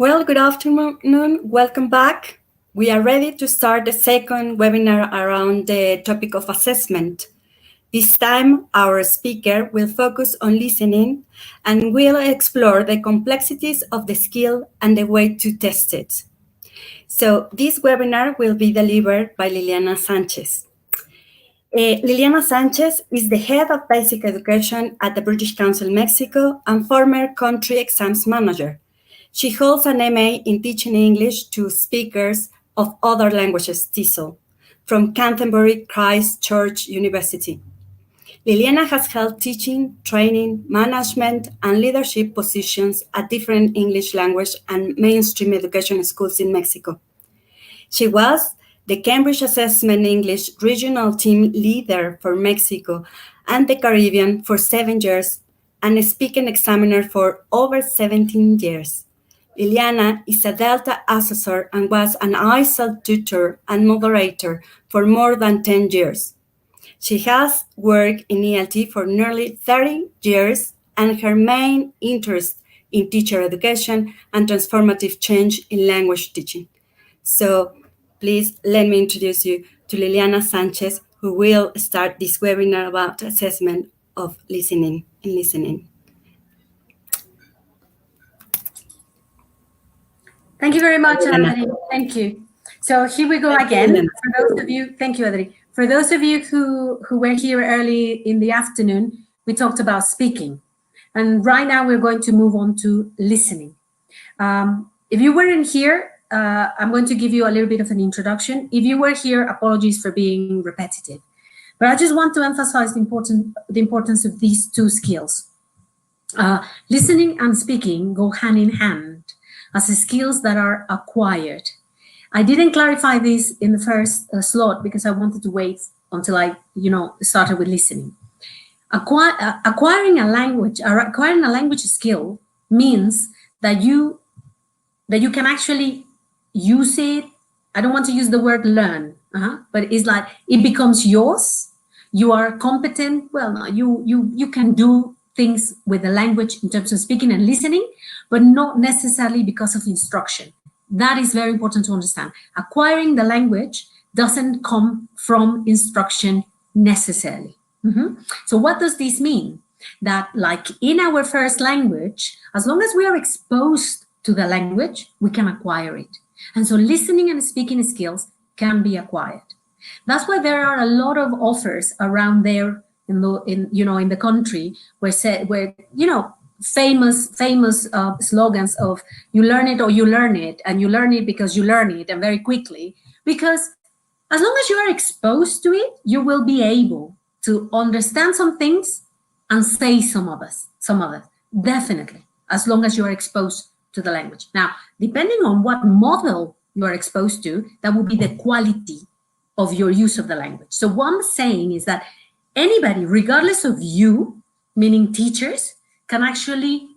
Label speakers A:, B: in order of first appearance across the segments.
A: Well, good afternoon. Welcome back. We are ready to start the second webinar around the topic of assessment. This time, our speaker will focus on listening and will explore the complexities of the skill and the way to test it. So this webinar will be delivered by Liliana Sanchez. Liliana Sanchez is the head of basic education at the British Council Mexico and former country exams manager. She holds an MA in teaching English to speakers of other languages, TESOL, from Canterbury Christ Church University. Liliana has held teaching, training, management, and leadership positions at different English language and mainstream education schools in Mexico. She was the Cambridge Assessment English Regional Team Leader for Mexico and the Caribbean for 7 years and a speaking examiner for over 17 years. Liliana is a Delta assessor and was an ISL tutor and moderator for more than 10 years. She has worked in ELT for nearly 30 years, and her main interest in teacher education and transformative change in language teaching. So please let me introduce you to Liliana Sanchez, who will start this webinar about assessment of listening and listening.
B: Thank you very much, Adri. Thank you. So here we go again. For those of you, thank you, Adri. For those of you who were here early in the afternoon, we talked about speaking. And right now we're going to move on to listening. If you weren't here, I'm going to give you a little bit of an introduction. If you were here, apologies for being repetitive. But I just want to emphasize the importance of these two skills. Listening and speaking go hand in hand as skills that are acquired. I didn't clarify this in the first slot because I wanted to wait until I, started with listening. Acquiring a language skill means that you can actually use it. I don't want to use the word learn, but it's like it becomes yours. You are competent. Well, no, you can do things with the language in terms of speaking and listening, but not necessarily because of instruction. That is very important to understand. Acquiring the language doesn't come from instruction necessarily. So what does this mean? That like in our first language, as long as we are exposed to the language, we can acquire it. And so listening and speaking skills can be acquired. That's why there are a lot of offers around there in the country where famous slogans of you learn it or you learn it, and you learn it because you learn it and very quickly, because as long as you are exposed to it, you will be able to understand some things and say some others, definitely, as long as you are exposed to the language. Now, depending on what model you are exposed to, that will be the quality of your use of the language. So what I'm saying is that anybody, regardless of you, meaning teachers, can actually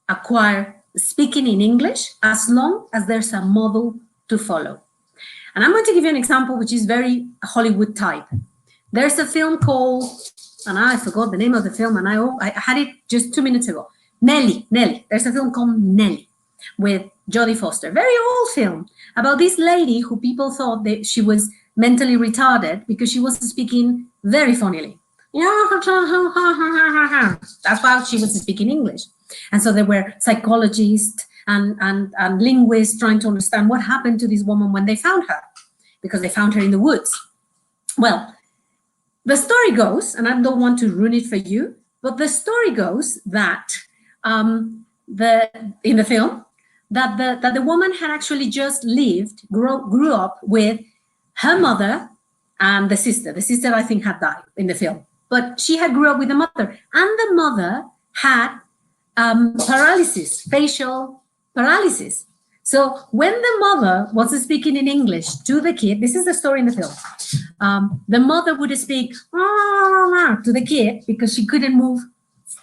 B: acquire speaking in English as long as there's a model to follow. And I'm going to give you an example which is very Hollywood type. There's a film called, and I forgot the name of the film, and I had it just 2 minutes ago. Nelly. There's a film called Nelly with Jodie Foster. Very old film about this lady who people thought that she was mentally retarded because she was speaking very funnily. That's why she was speaking English. And so there were psychologists and linguists trying to understand what happened to this woman when they found her, because they found her in the woods. Well, the story goes, and I don't want to ruin it for you, but the story goes that in the film, that the woman had actually just grew up with her mother and the sister. The sister, I think, had died in the film. But she had grew up with the mother, and the mother had paralysis, facial paralysis. So when the mother was speaking in English to the kid, this is the story in the film, the mother would speak to the kid because she couldn't move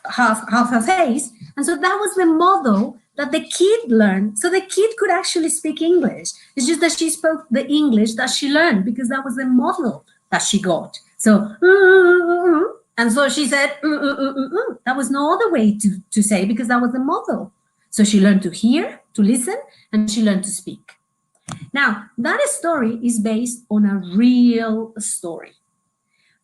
B: half her face. And so that was the model that the kid learned. So the kid could actually speak English. It's just that she spoke the English that she learned because that was the model that she got. So, and so she said, that was no other way to say, because that was the model. So she learned to hear, to listen, and she learned to speak. Now, that story is based on a real story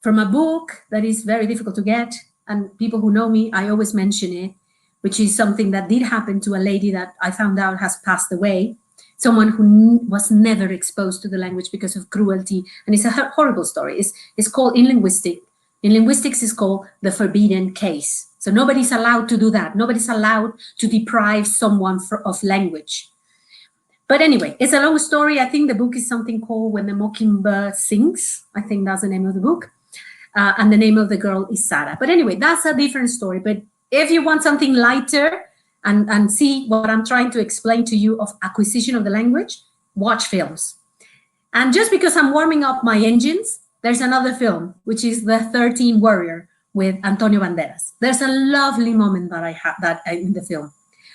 B: from a book that is very difficult to get. And people who know me, I always mention it, which is something that did happen to a lady that I found out has passed away, someone who was never exposed to the language because of cruelty. And it's a horrible story. It's called, in linguistics, it's called the forbidden case. So nobody's allowed to do that. Nobody's allowed to deprive someone of language. But anyway, it's a long story. I think the book is something called When the Mockingbird Sings. I think that's the name of the book. And the name of the girl is Sarah. But anyway, that's a different story. But if you want something lighter and see what I'm trying to explain to you of acquisition of the language, watch films. And just because I'm warming up my engines, there's another film, which is The 13th Warrior with Antonio Banderas. There's a lovely moment that I have that in the film.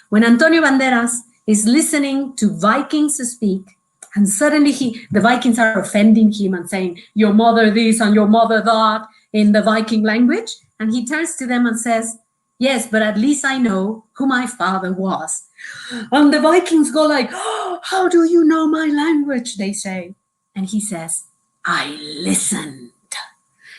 B: When Antonio Banderas is listening to Vikings speak, and suddenly the Vikings are offending him and saying, your mother this and your mother that in the Viking language. And he turns to them and says, yes, but at least I know who my father was. And the Vikings go like, oh, how do you know my language, they say. And he says, I listened.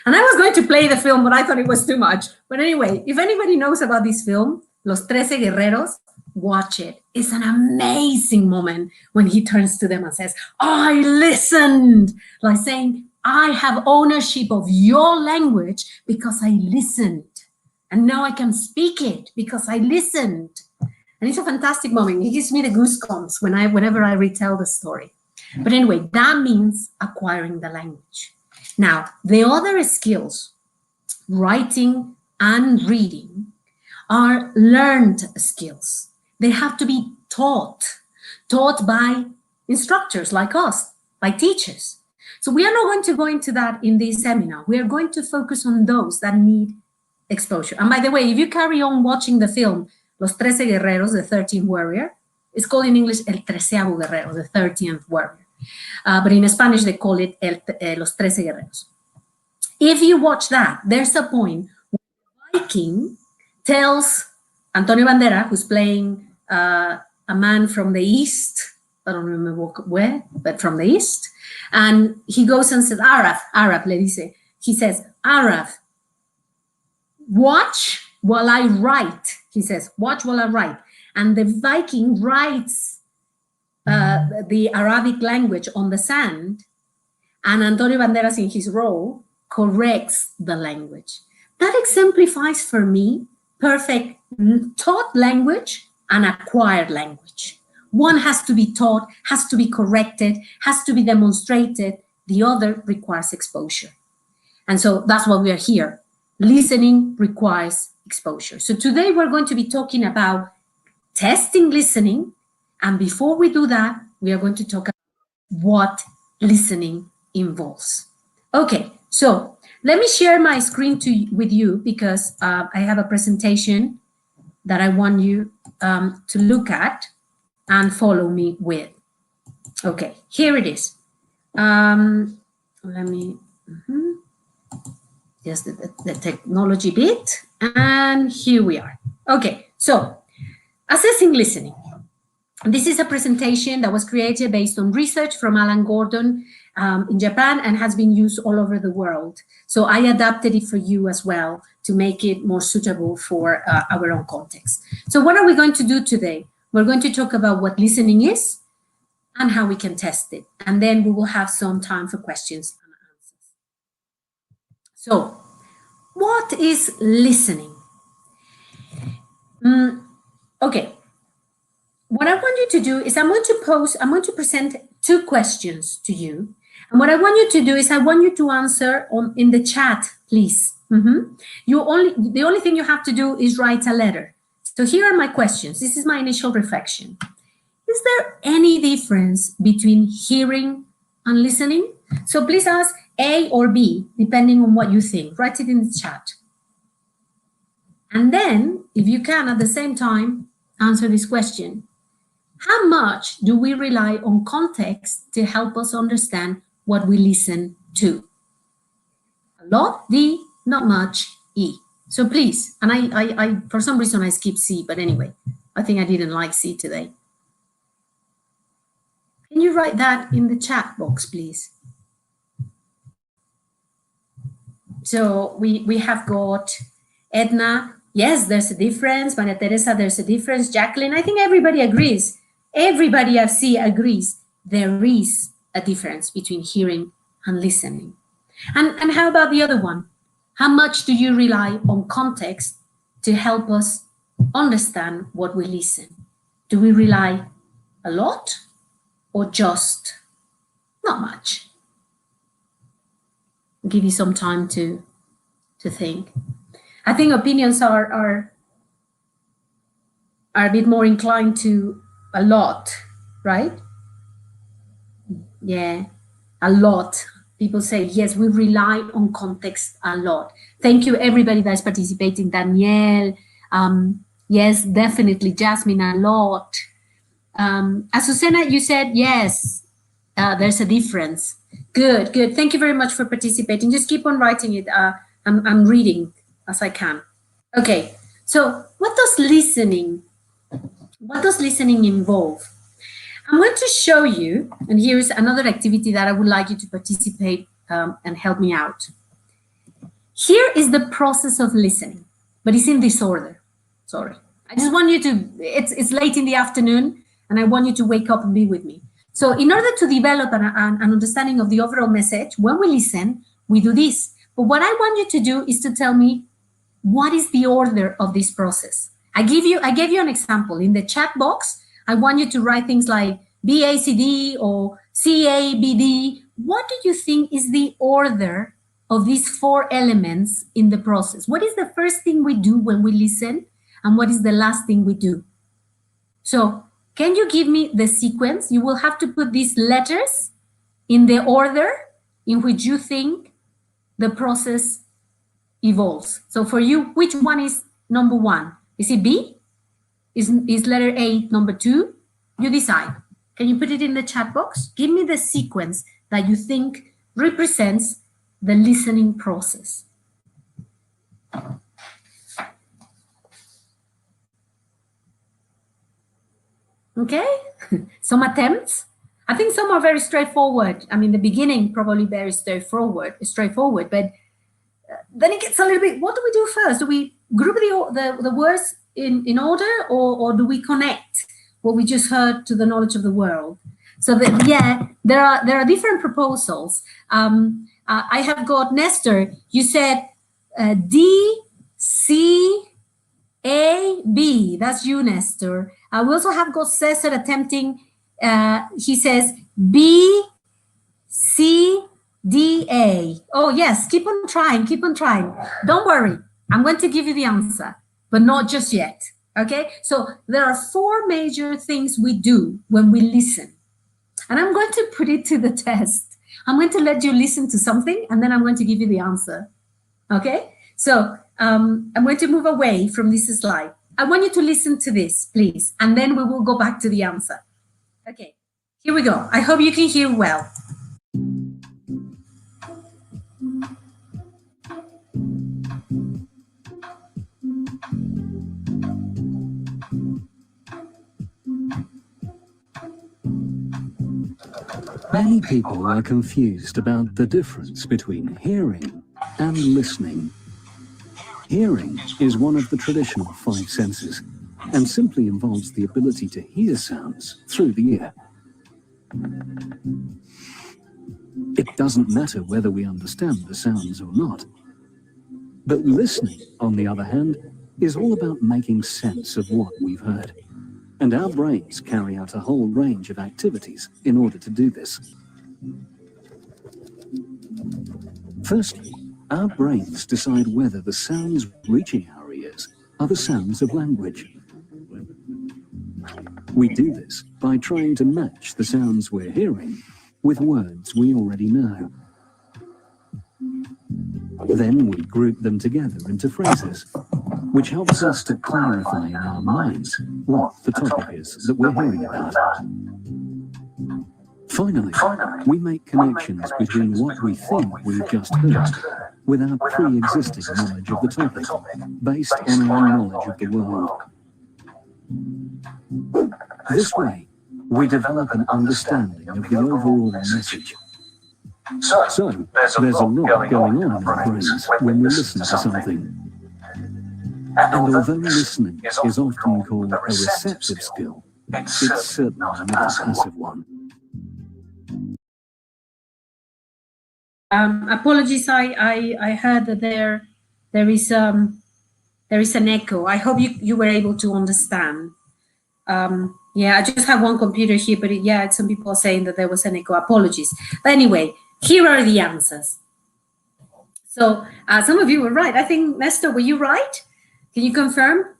B: And I was going to play the film, but I thought it was too much. But anyway, if anybody knows about this film, Los 13 Guerreros, watch it. It's an amazing moment when he turns to them and says, I listened, like saying, I have ownership of your language because I listened. And now I can speak it because I listened. And it's a fantastic moment. It gives me the goosebumps whenever I retell the story. But anyway, that means acquiring the language. Now, the other skills, writing and reading, are learned skills. They have to be taught by instructors like us, by teachers. So we are not going to go into that in this seminar. We are going to focus on those that need exposure. And by the way, if you carry on watching the film, Los 13 Guerreros, the 13th Warrior, it's called in English El Treceavo Guerrero, the 13th Warrior. But in Spanish, they call it Los 13 Guerreros. If you watch that, there's a point where the Viking tells Antonio Banderas, who's playing a man from the East, I don't remember where, but from the East, and he goes and says, Arab, le dice, he says, Arab, watch while I write, he says, watch while I write. And the Viking writes the Arabic language on the sand, and Antonio Banderas, in his role, corrects the language. That exemplifies for me perfect taught language and acquired language. One has to be taught, has to be corrected, has to be demonstrated. The other requires exposure. And so that's why we are here. Listening requires exposure. So today we're going to be talking about testing listening. And before we do that, we are going to talk about what listening involves. Okay, so let me share my screen with you because I have a presentation that I want you to look at and follow me with. Okay, here it is. Let me, just the technology bit, and here we are. Okay, so assessing listening. This is a presentation that was created based on research from Alan Gordon in Japan and has been used all over the world. So I adapted it for you as well to make it more suitable for our own context. So what are we going to do today? We're going to talk about what listening is and how we can test it. And then we will have some time for questions and answers. So what is listening? Okay. What I want you to do is I'm going to present two questions to you. And what I want you to do is I want you to answer in the chat, please. The only thing you have to do is write a letter. So here are my questions. This is my initial reflection. Is there any difference between hearing and listening? So please ask A or B, depending on what you think. Write it in the chat. And then, if you can, at the same time, answer this question. How much do we rely on context to help us understand what we listen to? A lot, D, not much, E. So please, and I for some reason I skip C, but anyway, I think I didn't like C today. Can you write that in the chat box, please? So we have got Edna. Yes, there's a difference. Maria Teresa, there's a difference. Jacqueline, I think everybody agrees. Everybody I see agrees. There is a difference between hearing and listening. And how about the other one? How much do you rely on context to help us understand what we listen? Do we rely a lot or just not much? I'll give you some time to think. I think opinions are a bit more inclined to a lot, right? Yeah, a lot. People say, yes, we rely on context a lot. Thank you, everybody that's participating. Danielle, yes, definitely. Jasmine, a lot. Azucena, you said, yes, there's a difference. Good, good. Thank you very much for participating. Just keep on writing it. I'm reading as I can. Okay, so what does listening involve? I'm going to show you, and here's another activity that I would like you to participate and help me out. Here is the process of listening, but it's in this order. Sorry. I just want you to, it's late in the afternoon, and I want you to wake up and be with me. So in order to develop an understanding of the overall message, when we listen, we do this. But what I want you to do is to tell me what is the order of this process. I gave you an example. In the chat box, I want you to write things like BACD or CABD. What do you think is the order of these 4 elements in the process? What is the first thing we do when we listen? And what is the last thing we do? So can you give me the sequence? You will have to put these letters in the order in which you think the process evolves. So for you, which one is number 1? Is it B? Is letter A number 2? You decide. Can you put it in the chat box? Give me the sequence that you think represents the listening process. Okay, some attempts. I think some are very straightforward. I mean, the beginning probably very straightforward, but then it gets a little bit, what do we do first? Do we group the words in order, or do we connect what we just heard to the knowledge of the world? So that, yeah, there are different proposals. I have got Nestor, you said D, C, A, B. That's you, Nestor. We also have got Cesar attempting, he says B, C, D, A. Oh, yes, keep on trying, keep on trying. Don't worry, I'm going to give you the answer, but not just yet, okay? So there are 4 major things we do when we listen. And I'm going to put it to the test. I'm going to let you listen to something, and then I'm going to give you the answer, okay? So I'm going to move away from this slide. I want you to listen to this, please, and then we will go back to the answer. Okay, here we go. I hope you can hear well.
C: Many people are confused about the difference between hearing and listening. Hearing is one of the traditional 5 senses and simply involves the ability to hear sounds through the ear. It doesn't matter whether we understand the sounds or not. But listening, on the other hand, is all about making sense of what we've heard. And our brains carry out a whole range of activities in order to do this. Firstly, our brains decide whether the sounds reaching our ears are the sounds of language. We do this by trying to match the sounds we're hearing with words we already know. Then we group them together into phrases, which helps us to clarify in our minds what the topic is that we're hearing about. Finally, we make connections between what we think we've just heard with our pre-existing knowledge of the topic, based on our knowledge of the world. This way, we develop an understanding of the overall message. So, there's a lot going on in our brains when we listen to something. And although listening is often called a receptive skill, it's certainly not a passive one.
B: Apologies, I heard that there is an echo. I hope you were able to understand. Yeah, I just have one computer here, but some people are saying that there was an echo. Apologies. But anyway, here are the answers. So some of you were right. I think, Nestor, were you right? Can you confirm?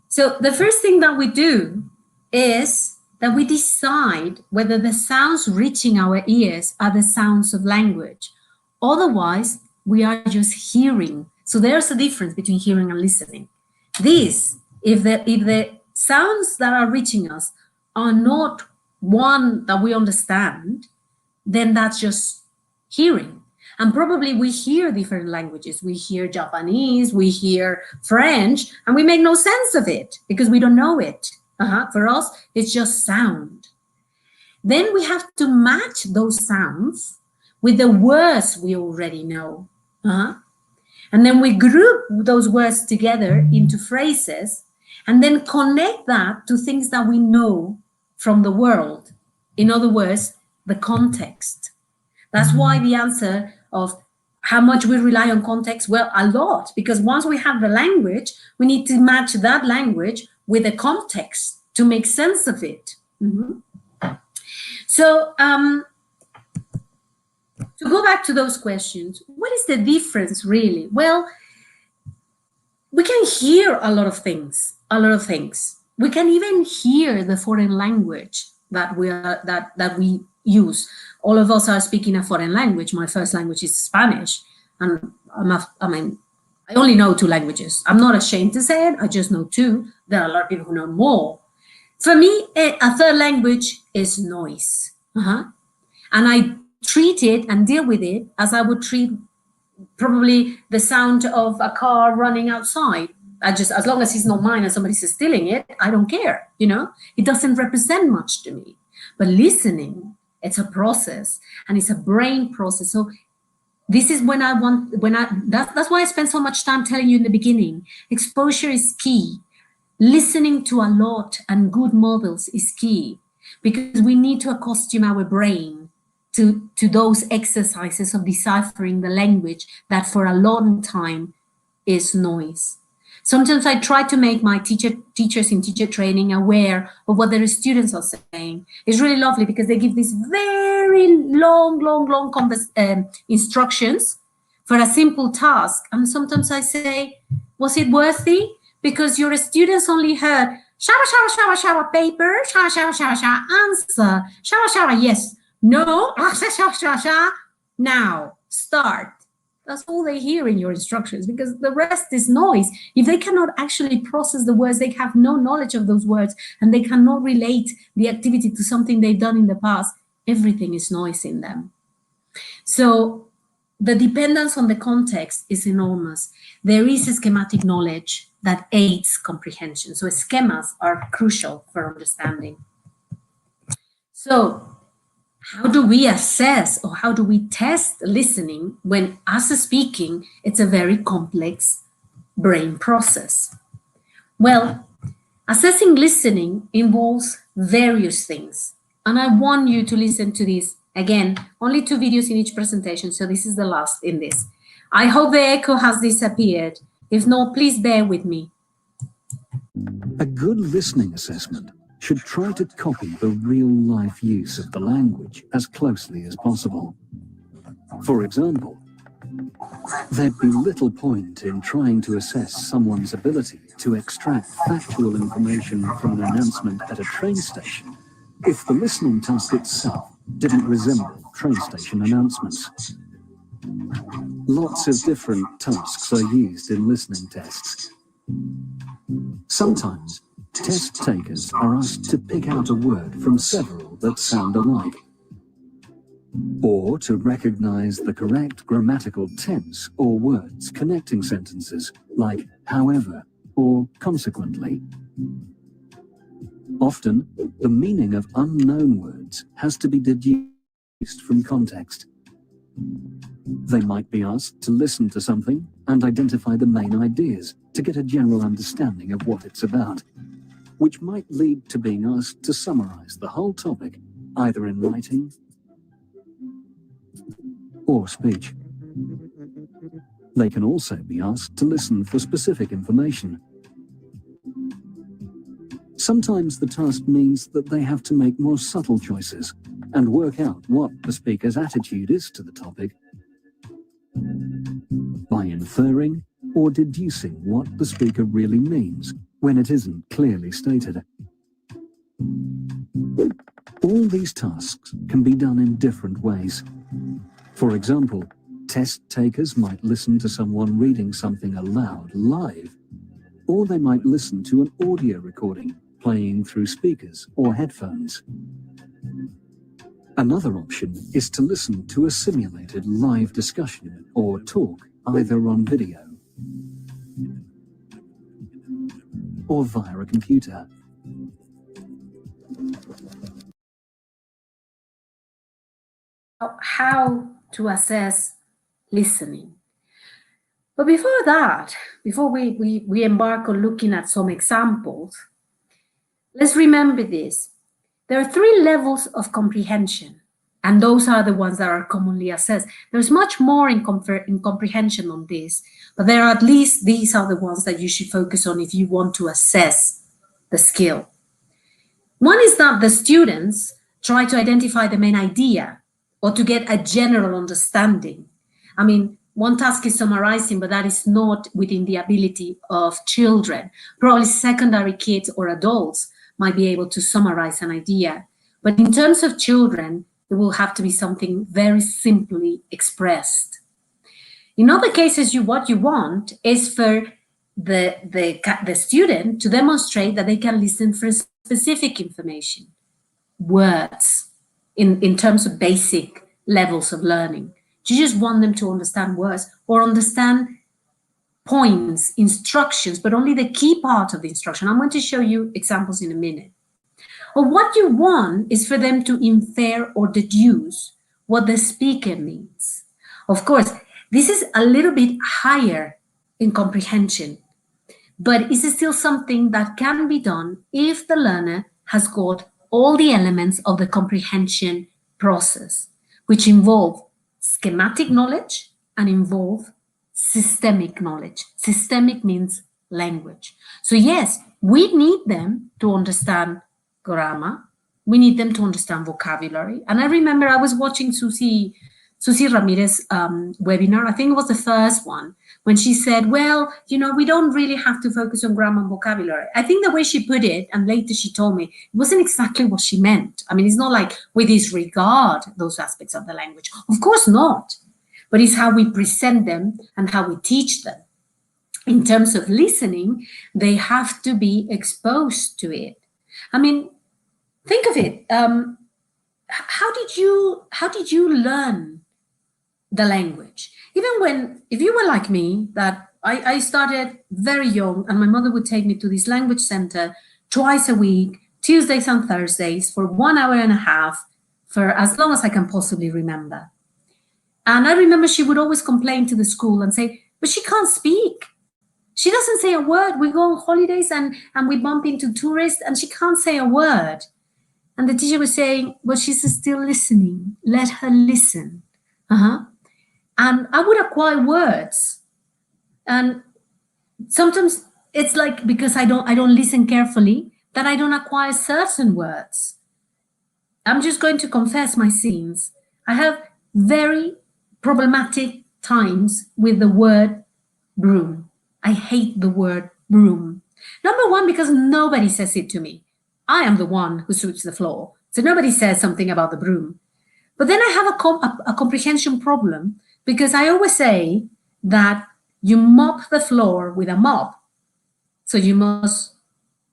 B: So the first thing that we do is that we decide whether the sounds reaching our ears are the sounds of language. Otherwise, we are just hearing. So there's a difference between hearing and listening. This, if the sounds that are reaching us are not one that we understand, then that's just hearing. And probably we hear different languages. We hear Japanese, we hear French, and we make no sense of it because we don't know it. For us, it's just sound. Then we have to match those sounds with the words we already know. And then we group those words together into phrases and then connect that to things that we know from the world. In other words, the context. That's why the answer of how much we rely on context, well, a lot, because once we have the language, we need to match that language with the context to make sense of it. So to go back to those questions, what is the difference really? Well, we can hear a lot of things. We can even hear the foreign language that we use. All of us are speaking a foreign language. My first language is Spanish, and I only know 2 languages. I'm not ashamed to say it. I just know 2. There are a lot of people who know more. For me, a third language is noise, and I treat it and deal with it as I would treat probably the sound of a car running outside. As long as it's not mine and somebody's stealing it, I don't care. It doesn't represent much to me. But listening, it's a process, and it's a brain process. So this is that's why I spend so much time telling you in the beginning, exposure is key. Listening to a lot and good models is key, because we need to accustom our brain to those exercises of deciphering the language that for a long time is noise. Sometimes I try to make my teachers in teacher training aware of what their students are saying. It's really lovely because they give these very long instructions for a simple task. And sometimes I say, was it worthy? Because your students only heard shower, shower, shower, shower, paper, shower, shower, shower, shower, answer, shower, shower, yes, no, shower, shower, shower, now, start. That's all they hear in your instructions, because the rest is noise. If they cannot actually process the words, they have no knowledge of those words, and they cannot relate the activity to something they've done in the past, everything is noise in them. So the dependence on the context is enormous. There is a schematic knowledge that aids comprehension. So schemas are crucial for understanding. So how do we assess, or how do we test listening when, as a speaking, it's a very complex brain process? Well, assessing listening involves various things. And I want you to listen to this. Again, only 2 videos in each presentation, so this is the last in this. I hope the echo has disappeared. If not, please bear with me.
C: A good listening assessment should try to copy the real-life use of the language as closely as possible. For example, there'd be little point in trying to assess someone's ability to extract factual information from an announcement at a train station if the listening task itself didn't resemble train station announcements. Lots of different tasks are used in listening tests. Sometimes, test takers are asked to pick out a word from several that sound alike, or to recognize the correct grammatical tense or words connecting sentences like however or consequently. Often, the meaning of unknown words has to be deduced from context. They might be asked to listen to something and identify the main ideas to get a general understanding of what it's about, which might lead to being asked to summarize the whole topic, either in writing or speech. They can also be asked to listen for specific information. Sometimes the task means that they have to make more subtle choices and work out what the speaker's attitude is to the topic by inferring or deducing what the speaker really means when it isn't clearly stated. All these tasks can be done in different ways. For example, test takers might listen to someone reading something aloud live, or they might listen to an audio recording playing through speakers or headphones. Another option is to listen to a simulated live discussion or talk either on video or via a computer.
B: How to assess listening. But before that, before we embark on looking at some examples, let's remember this. There are 3 levels of comprehension, and those are the ones that are commonly assessed. There's much more in comprehension on this, but there are at least these are the ones that you should focus on if you want to assess the skill. One is that the students try to identify the main idea or to get a general understanding. I mean, one task is summarizing, but that is not within the ability of children. Probably secondary kids or adults might be able to summarize an idea. But in terms of children, it will have to be something very simply expressed. In other cases, what you want is for the student to demonstrate that they can listen for specific information, words, in terms of basic levels of learning. You just want them to understand words or understand points, instructions, but only the key part of the instruction. I'm going to show you examples in a minute. But what you want is for them to infer or deduce what the speaker means. Of course, this is a little bit higher in comprehension, but it's still something that can be done if the learner has got all the elements of the comprehension process, which involve schematic knowledge and involve systemic knowledge. Systemic means language. So yes, we need them to understand grammar. We need them to understand vocabulary. And I remember I was watching Susie Ramirez's webinar. I think it was the first one, when she said, well, you know, we don't really have to focus on grammar and vocabulary. I think the way she put it, and later she told me, it wasn't exactly what she meant. I mean, it's not like we disregard those aspects of the language. Of course not. But it's how we present them and how we teach them. In terms of listening, they have to be exposed to it. I mean, think of it. How did you learn the language? If you were like me, that I started very young, and my mother would take me to this language center twice a week, Tuesdays and Thursdays, for 1 hour and a half, for as long as I can possibly remember. And I remember she would always complain to the school and say, but she can't speak. She doesn't say a word. We go on holidays and we bump into tourists and she can't say a word. And the teacher was saying, well, she's still listening. Let her listen. And I would acquire words. And sometimes it's like, because I don't listen carefully, that I don't acquire certain words. I'm just going to confess my sins. I have very problematic times with the word broom. I hate the word broom. Number one, because nobody says it to me. I am the one who sweeps the floor. So nobody says something about the broom. But then I have a comprehension problem, because I always say that you mop the floor with a mop. So you must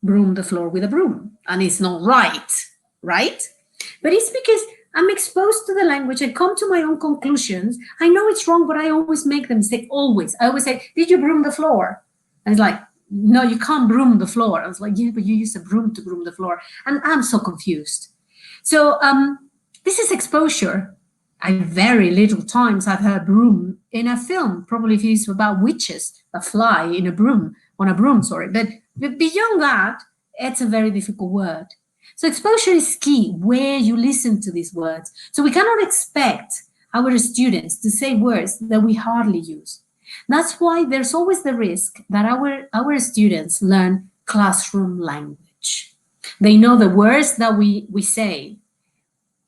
B: broom the floor with a broom. And it's not right, right? But it's because I'm exposed to the language. I come to my own conclusions. I know it's wrong, but I always make the mistake, always. I always say, did you broom the floor? And it's like, no, you can't broom the floor. I was like, yeah, but you use a broom to broom the floor. And I'm so confused. So this is exposure. I very little times I've heard broom in a film, probably if it's about witches, a fly in a broom, on a broom, sorry. But beyond that, it's a very difficult word. So exposure is key, where you listen to these words. So we cannot expect our students to say words that we hardly use. That's why there's always the risk that our students learn classroom language. They know the words that we say.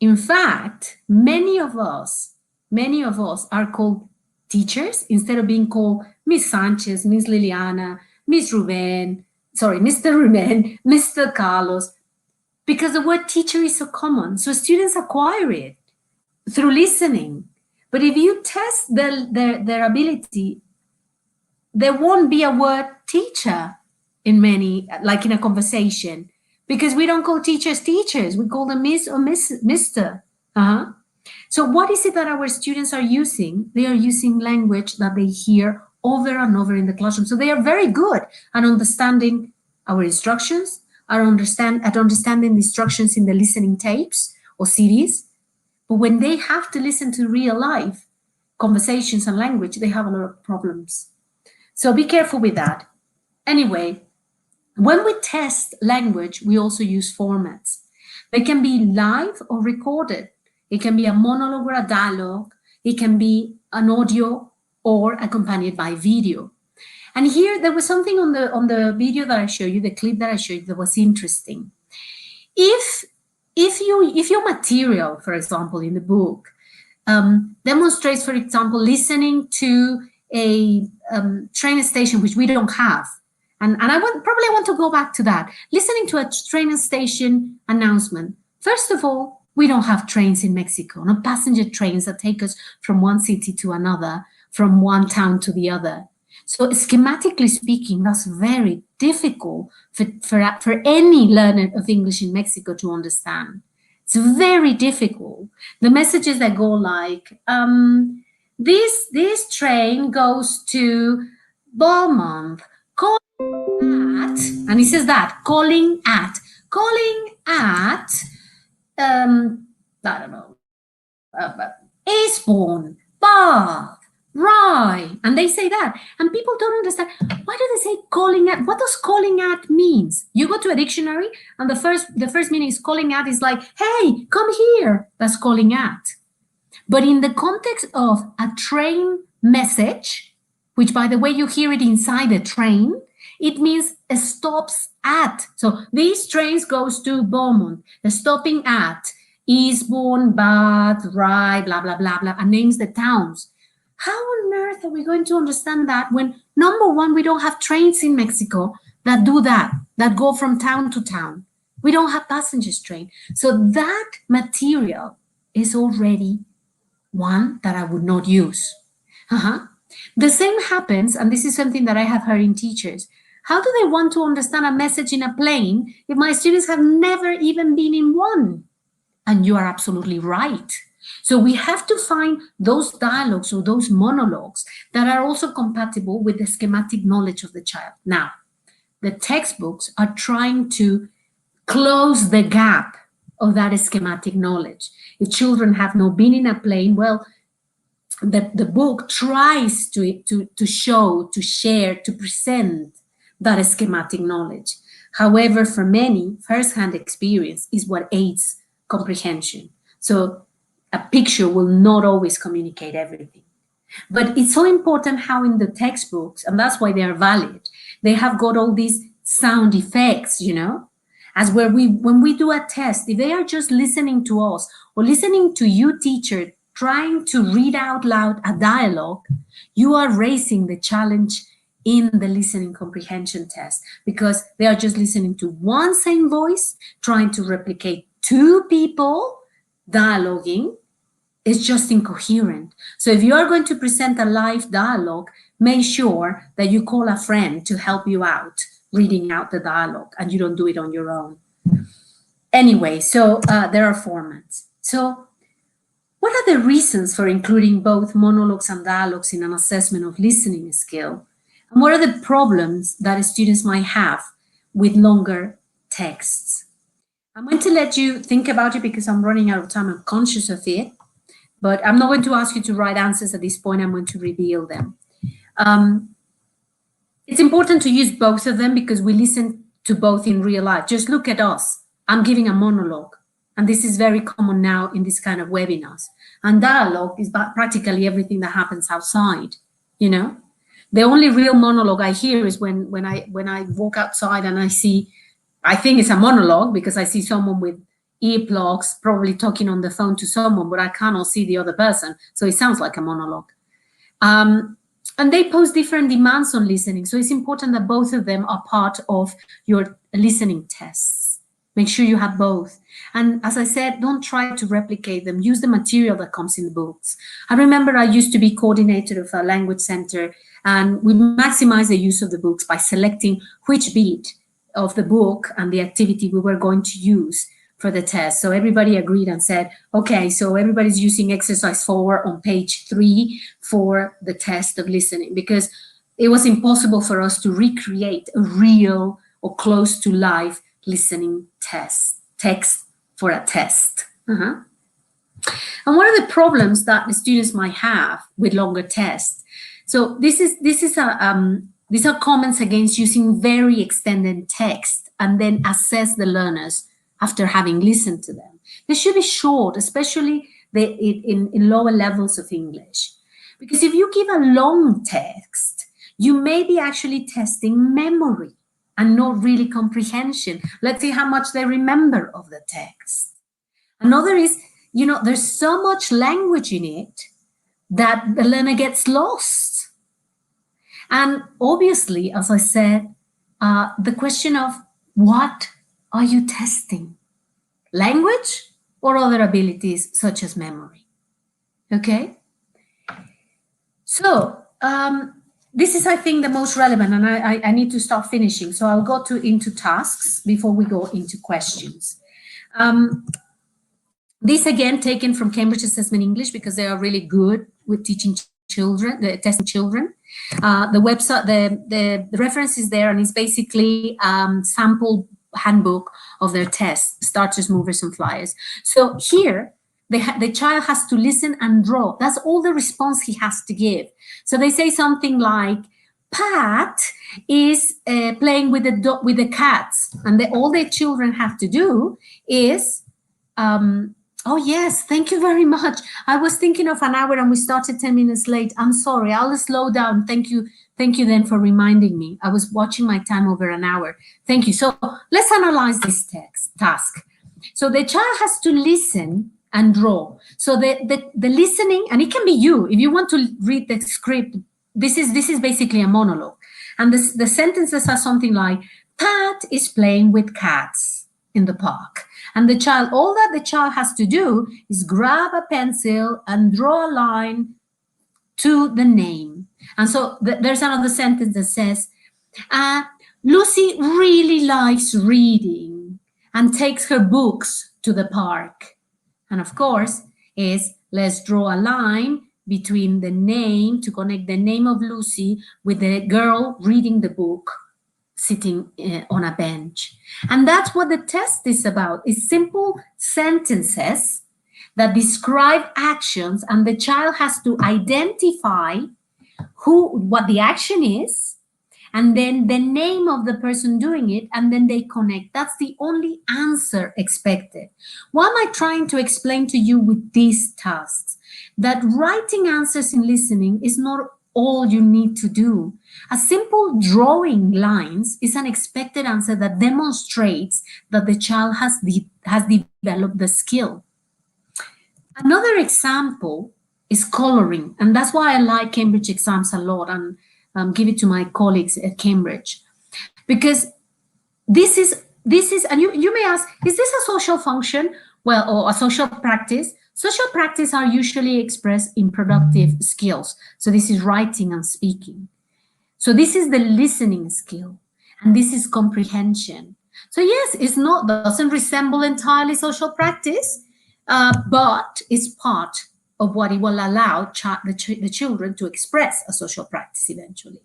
B: In fact, many of us are called teachers instead of being called Miss Sanchez, Miss Liliana, Miss Ruben, sorry, Mr. Ruben, Mr. Carlos, because the word teacher is so common. So students acquire it through listening. But if you test their ability, there won't be a word teacher in many, like in a conversation, because we don't call teachers teachers. We call them Miss or Mr. So what is it that our students are using? They are using language that they hear over and over in the classroom. So they are very good at understanding our instructions, at understanding the instructions in the listening tapes or CDs. But when they have to listen to real life conversations and language, they have a lot of problems. So be careful with that. Anyway, when we test language, we also use formats. They can be live or recorded. It can be a monologue or a dialogue. It can be an audio or accompanied by video. And here there was something on the video that I showed you, the clip that I showed you, that was interesting. If your material, for example, in the book, demonstrates, for example, listening to a train station, which we don't have, and I probably want to go back to that, listening to a train station announcement. First of all, we don't have trains in Mexico, no passenger trains that take us from one city to another, from one town to the other. So schematically speaking, that's very difficult for any learner of English in Mexico to understand. It's very difficult. The messages that go like, this train goes to Beaumont, calling at, and he says that, calling at, I don't know, Eastbourne, Bath, Rye, and they say that, and people don't understand. Why do they say calling at? What does calling at means? You go to a dictionary, and the first meaning is calling at is like, hey, come here. That's calling at. But in the context of a train message, which by the way you hear it inside a train, it means it stops at. So these trains goes to Beaumont. They're stopping at Eastbourne, Bath, Rye, blah blah blah blah, and names the towns. How on earth are we going to understand that when, number one, we don't have trains in Mexico that do that go from town to town? We don't have passengers train. So that material is already one that I would not use. The same happens, and this is something that I have heard in teachers. How do they want to understand a message in a plane if my students have never even been in one? And you are absolutely right. So we have to find those dialogues or those monologues that are also compatible with the schematic knowledge of the child. Now, the textbooks are trying to close the gap of that schematic knowledge. If children have not been in a plane, well, the book tries to show, to share, to present that schematic knowledge. However, for many, first-hand experience is what aids comprehension. So a picture will not always communicate everything. But it's so important how in the textbooks, and that's why they are valid, they have got all these sound effects, as when we do a test, if they are just listening to us or listening to you, teacher, trying to read out loud a dialogue, you are raising the challenge in the listening comprehension test, because they are just listening to one same voice, trying to replicate two people dialoguing. It's just incoherent. So if you are going to present a live dialogue, make sure that you call a friend to help you out reading out the dialogue, and you don't do it on your own. Anyway, so there are formats. So what are the reasons for including both monologues and dialogues in an assessment of listening skill? And what are the problems that students might have with longer texts? I'm going to let you think about it because I'm running out of time. I'm conscious of it, but I'm not going to ask you to write answers at this point. I'm going to reveal them. It's important to use both of them because we listen to both in real life. Just look at us. I'm giving a monologue, and this is very common now in this kind of webinars. And dialogue is practically everything that happens outside, you know? The only real monologue I hear is when I walk outside and I think it's a monologue because I see someone with earplugs probably talking on the phone to someone, but I cannot see the other person. So it sounds like a monologue. And they pose different demands on listening. So it's important that both of them are part of your listening tests. Make sure you have both. And as I said, don't try to replicate them. Use the material that comes in the books. I remember I used to be coordinator of a language center, and we maximize the use of the books by selecting which beat of the book and the activity we were going to use for the test. So everybody agreed and said, okay, so everybody's using exercise 4 on page 3 for the test of listening, because it was impossible for us to recreate a real or close to life listening text for a test. And what are the problems that the students might have with longer tests? So these are comments against using very extended text and then assess the learners after having listened to them. They should be short, especially in lower levels of English. Because if you give a long text, you may be actually testing memory and not really comprehension. Let's see how much they remember of the text. Another is, there's so much language in it that the learner gets lost. And obviously, as I said, the question of what are you testing? Language or other abilities such as memory? Okay? So, this is, I think, the most relevant, and I need to start finishing. So I'll go into tasks before we go into questions. This, again, taken from Cambridge Assessment English because they are really good with teaching children, testing children. The website, the reference is there, and it's basically sample handbook of their tests, starters, movers, and flyers. So here, the child has to listen and draw. That's all the response he has to give. So they say something like, Pat is playing with the cats, and all the children have to do is, oh yes, thank you very much. I was thinking of an hour and we started 10 minutes late. I'm sorry, I'll slow down. Thank you then for reminding me. I was watching my time over an hour. Thank you. So let's analyze this task. So the child has to listen and draw. So the listening, and it can be you, if you want to read the script, this is basically a monologue. And the sentences are something like, Pat is playing with cats in the park. And all that the child has to do is grab a pencil and draw a line to the name. And so there's another sentence that says, Lucy really likes reading and takes her books to the park. And of course, let's draw a line between the name to connect the name of Lucy with the girl reading the book, sitting on a bench. And that's what the test is about. It's simple sentences that describe actions, and the child has to identify what the action is, and then the name of the person doing it, and then they connect. That's the only answer expected. What am I trying to explain to you with these tasks? That writing answers in listening is not all you need to do. A simple drawing lines is an expected answer that demonstrates that the child has developed the skill. Another example is coloring, and that's why I like Cambridge exams a lot and give it to my colleagues at Cambridge, because this is, and you may ask, is this a social function? Well, or a social practice? Social practice are usually expressed in productive skills. So this is writing and speaking. So this is the listening skill, and this is comprehension. So yes, doesn't resemble entirely social practice, but it's part of what it will allow the children to express a social practice eventually.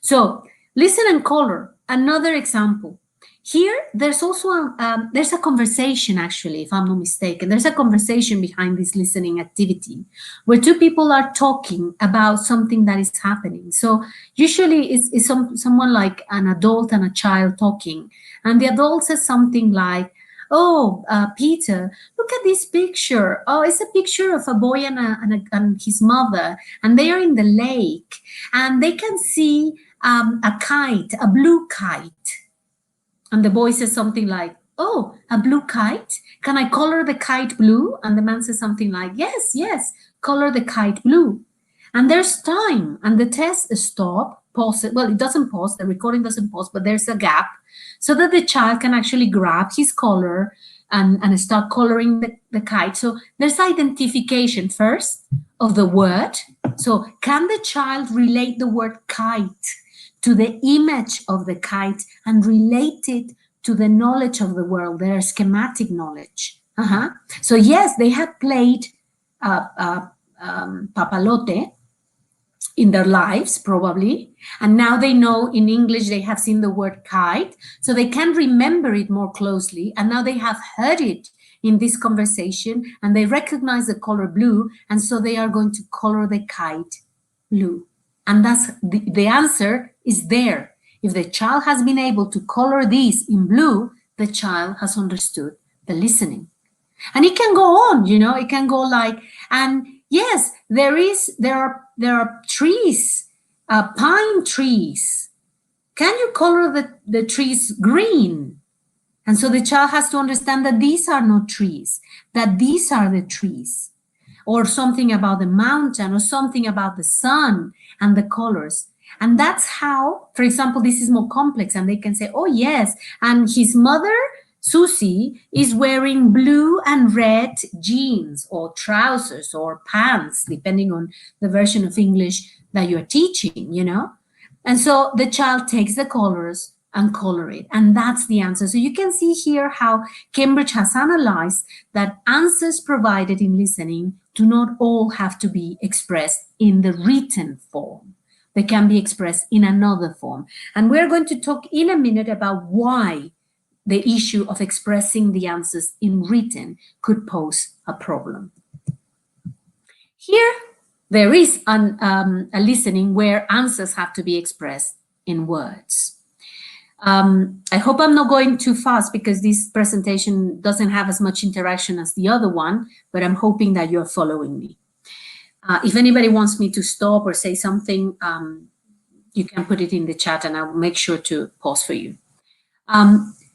B: So listen and color. Another example. Here, there's also there's a conversation, actually, if I'm not mistaken. There's a conversation behind this listening activity where two people are talking about something that is happening. So usually it's someone like an adult and a child talking. And the adult says something like, oh, Peter, look at this picture. Oh, it's a picture of a boy and his mother. And they are in the lake. And they can see a kite, a blue kite. And the boy says something like, oh, a blue kite? Can I color the kite blue? And the man says something like, yes, yes, color the kite blue. And there's time, and the test stop, pause it. Well, it doesn't pause, the recording doesn't pause, but there's a gap so that the child can actually grab his color and start coloring the kite. So there's identification first of the word. So can the child relate the word kite to the image of the kite and relate it to the knowledge of the world, their schematic knowledge? So yes, they have played papalote in their lives, probably. And now they know in English, they have seen the word kite, so they can remember it more closely. And now they have heard it in this conversation and they recognize the color blue. And so they are going to color the kite blue. And that's the answer is there. If the child has been able to color this in blue, the child has understood the listening. And it can go on, it can go like, and yes, there are trees, pine trees. Can you color the trees green? And so the child has to understand that these are not trees, that these are the trees. Or something about the mountain, or something about the sun and the colors. And that's how, for example, this is more complex, and they can say, oh yes, and his mother, Susie, is wearing blue and red jeans or trousers or pants, depending on the version of English that you're teaching, And so the child takes the colors and color it. And that's the answer. So you can see here how Cambridge has analyzed that answers provided in listening do not all have to be expressed in the written form. They can be expressed in another form. And we're going to talk in a minute about why the issue of expressing the answers in written could pose a problem. Here, there is a listening where answers have to be expressed in words. I hope I'm not going too fast because this presentation doesn't have as much interaction as the other one, but I'm hoping that you're following me. If anybody wants me to stop or say something, you can put it in the chat and I will make sure to pause for you.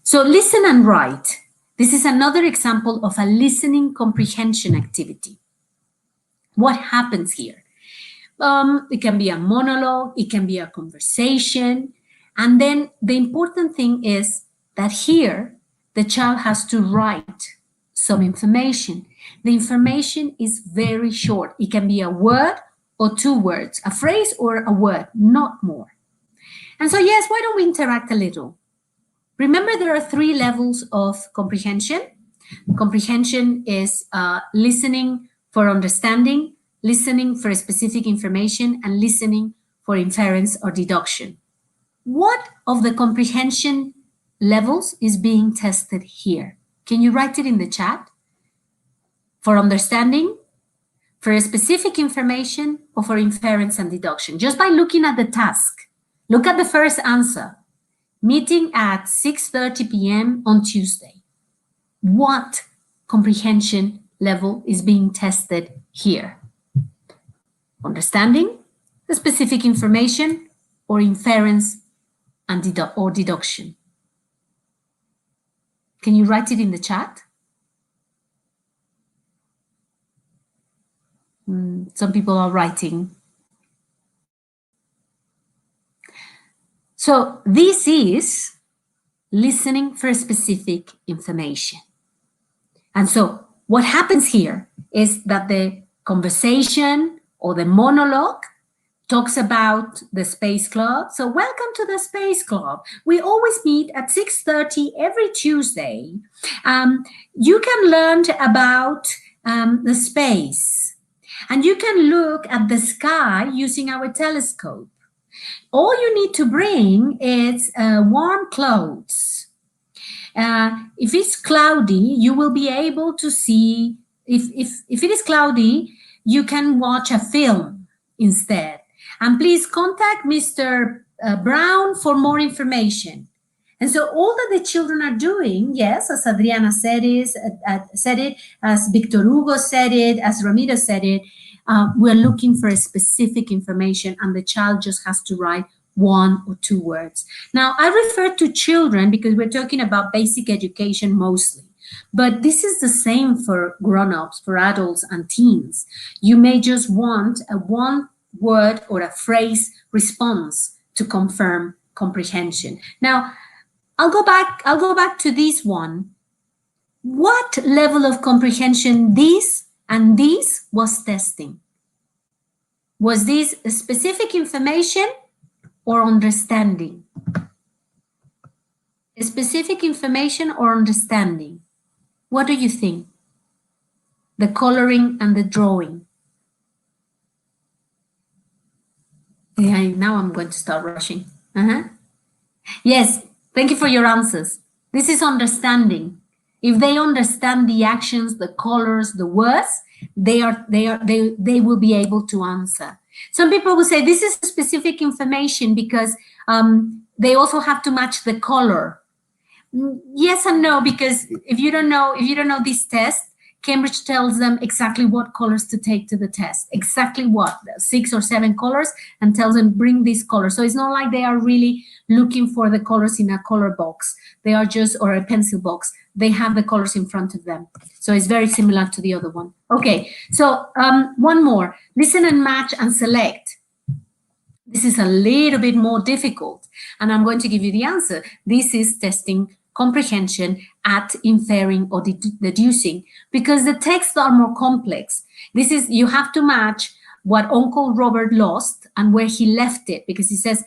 B: So listen and write. This is another example of a listening comprehension activity. What happens here? It can be a monologue, it can be a conversation. And then the important thing is that here, the child has to write some information. The information is very short. It can be a word or two words, a phrase or a word, not more. And so, yes, why don't we interact a little? Remember, there are 3 levels of comprehension. Comprehension is listening for understanding, listening for specific information, and listening for inference or deduction. What of the comprehension levels is being tested here? Can you write it in the chat? For understanding, for specific information, or for inference and deduction? Just by looking at the task. Look at the first answer. Meeting at 6:30 p.m. on Tuesday. What comprehension level is being tested here? Understanding, the specific information, or inference and deduction? Can you write it in the chat? Some people are writing. So this is listening for specific information. And so what happens here is that the conversation or the monologue talks about the Space Club. So welcome to the Space Club. We always meet at 6:30 every Tuesday. You can learn about the space, and you can look at the sky using our telescope. all you need to bring is warm clothes. If it's cloudy, you will be able to see, if it is cloudy, you can watch a film instead. And please contact Mr. Brown for more information. And so all that the children are doing, yes, as Adriana said it, as Victor Hugo said it, as Ramiro said it, we're looking for a specific information, and the child just has to write 1 or 2 words. Now, I refer to children because we're talking about basic education mostly, but this is the same for grown-ups, for adults and teens. You may just want a 1 word or a phrase response to confirm comprehension. Now, I'll go back to this one. What level of comprehension this and this was testing? Was this a specific information or understanding? A specific information or understanding? What do you think? The coloring and the drawing. Yeah, now I'm going to start rushing. Yes, thank you for your answers. This is understanding. If they understand the actions, the colors, the words, they will be able to answer. Some people will say this is specific information because they also have to match the color. Yes and no, because if you don't know this test, Cambridge tells them exactly what colors to take to the test, exactly what, 6 or 7 colors, and tells them bring these colors. So it's not like they are really looking for the colors in a color box. They are just, or a pencil box. They have the colors in front of them. So it's very similar to the other one. Okay, so one more. Listen and match and select. This is a little bit more difficult, and I'm going to give you the answer. This is testing comprehension at inferring or deducing, because the texts are more complex. This is, you have to match what Uncle Robert lost and where he left it, because he says,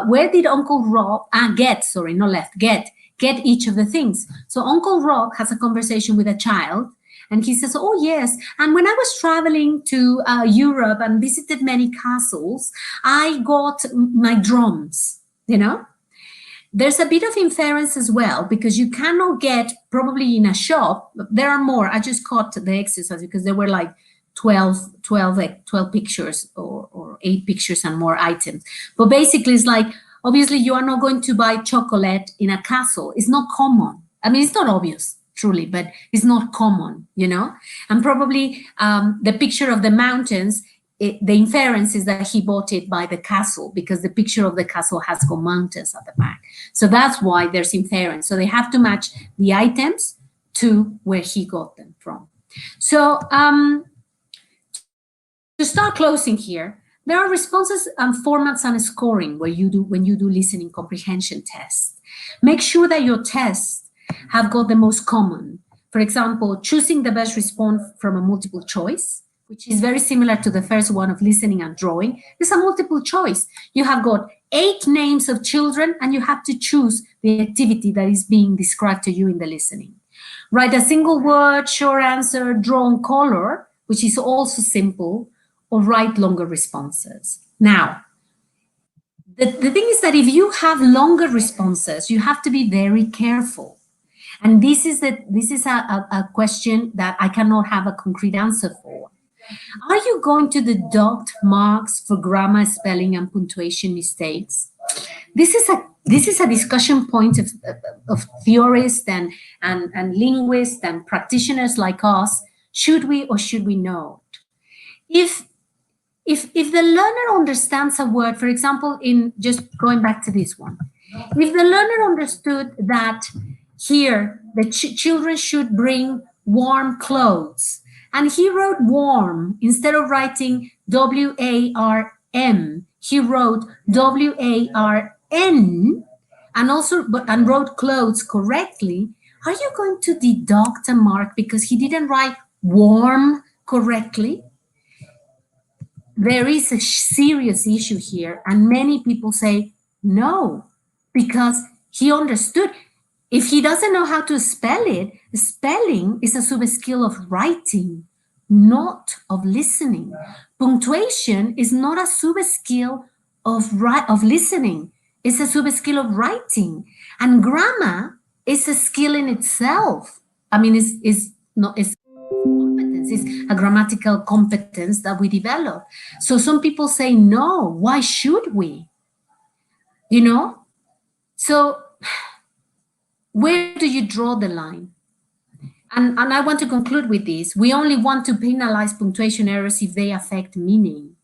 B: where did Uncle Rob, get each of the things. So Uncle Rob has a conversation with a child, and he says, oh yes, and when I was traveling to Europe and visited many castles, I got my drums, you know? There's a bit of inference as well, because you cannot get, probably in a shop, there are more. I just caught the exercise because there were like 12 pictures or 8 pictures and more items. But basically it's like, obviously you are not going to buy chocolate in a castle. It's not common. I mean, it's not obvious, truly, but it's not common, you know? And probably the picture of the mountains, the inference is that he bought it by the castle, because the picture of the castle has got mountains at the back. So that's why there's inference. So they have to match the items to where he got them from. So to start closing here, there are responses and formats and scoring when you do listening comprehension tests. Make sure that your tests have got the most common. For example, choosing the best response from a multiple choice, which is very similar to the first one of listening and drawing. It's a multiple choice. You have got 8 names of children, and you have to choose the activity that is being described to you in the listening. Write a single word, short answer, draw on color, which is also simple, or write longer responses. Now, the thing is that if you have longer responses, you have to be very careful. And this is a question that I cannot have a concrete answer for. Are you going to deduct marks for grammar, spelling, and punctuation mistakes? This is a discussion point of theorists and linguists and practitioners like us. Should we or should we not? If the learner understands a word, for example, in just going back to this one, if the learner understood that here the children should bring warm clothes, and he wrote warm instead of writing W-A-R-M, he wrote W-A-R-N, and wrote clothes correctly, are you going to deduct a mark because he didn't write warm correctly? There is a serious issue here, and many people say no, because he understood. If he doesn't know how to spell it, spelling is a sub-skill of writing, not of listening. Punctuation is not a sub-skill of listening. It's a sub-skill of writing. And grammar is a skill in itself. I mean, it's competence, it's a grammatical competence that we develop. So some people say, no, why should we? You know? So where do you draw the line? And I want to conclude with this. We only want to penalize punctuation errors if they affect meaning.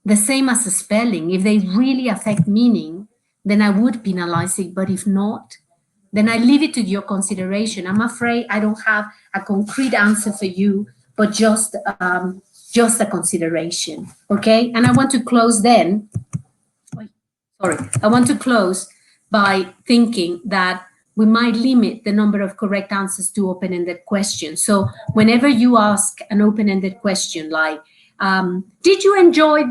B: The same as the spelling. If they really affect meaning, then I would penalize it. But if not, then I leave it to your consideration. I'm afraid I don't have a concrete answer for you, but just a consideration. Okay? And I want to close then. I want to close by thinking that we might limit the number of correct answers to open-ended questions. So whenever you ask an open-ended question like, did you enjoy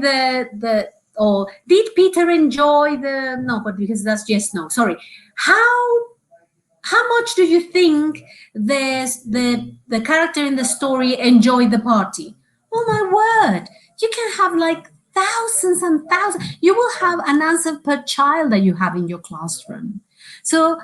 B: or did Peter enjoy no, but because that's yes, no, sorry. How much do you think the character in the story enjoyed the party? Oh my word, you can have like thousands and thousands. You will have an answer per child that you have in your classroom. So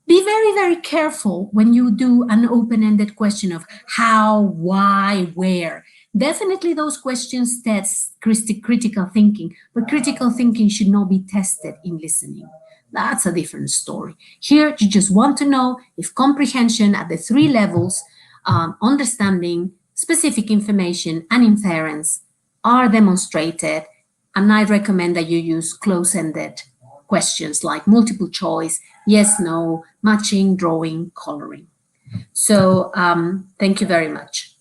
B: be very, very careful when you do an open-ended question of how, why, where. Definitely those questions test critical thinking, but critical thinking should not be tested in listening. That's a different story. Here, you just want to know if comprehension at the 3 levels, understanding, specific information, and inference are demonstrated. And I recommend that you use close-ended questions like multiple choice, yes, no, matching, drawing, coloring. So thank you very much.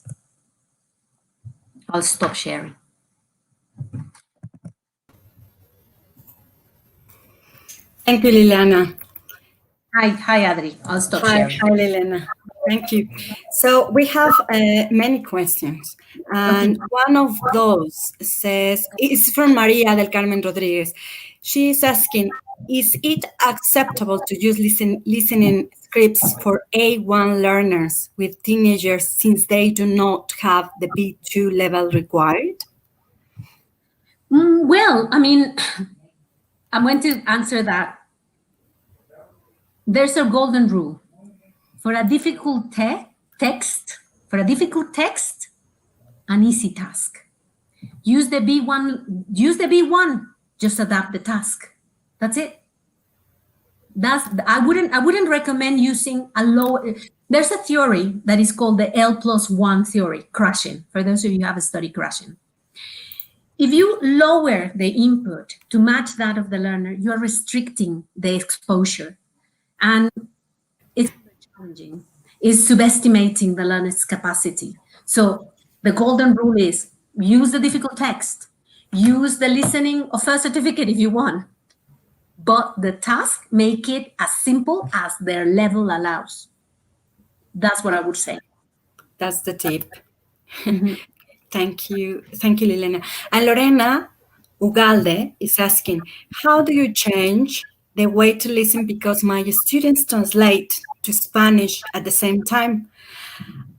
B: I'll stop sharing.
A: Thank you, Liliana.
B: Hi, Adri. I'll stop sharing.
A: Hi, Liliana. Thank you. So we have many questions. And one of those says, it's from Maria del Carmen Rodriguez. She is asking, is it acceptable to use listening scripts for A1 learners with teenagers since they do not have the B2 level required?
B: Well, I mean, I'm going to answer that. There's a golden rule. For a difficult text, an easy task. Use the B1, just adapt the task. That's it. I wouldn't recommend using a low. There's a theory that is called the L+1 theory, crushing, for those of you who have studied crushing. If you lower the input to match that of the learner, you are restricting the exposure. And it's challenging. It's subestimating the learner's capacity. So the golden rule is use the difficult text, use the listening of first certificate if you want, but the task, make it as simple as their level allows. That's what I would say.
A: That's the tip. Thank you, Liliana. And Lorena Ugalde is asking, how do you change the way to listen because my students translate to Spanish at the same time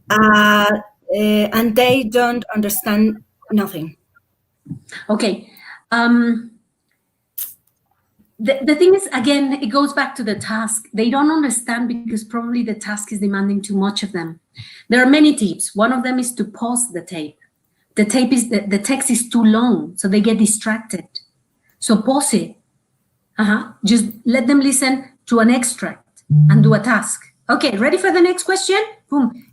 A: and they don't understand nothing?
B: Okay. The thing is, again, it goes back to the task. They don't understand because probably the task is demanding too much of them. There are many tips. One of them is to pause the tape. The text is too long, so they get distracted. So pause it. Just let them listen to an extract and do a task. Okay, ready for the next question? Boom.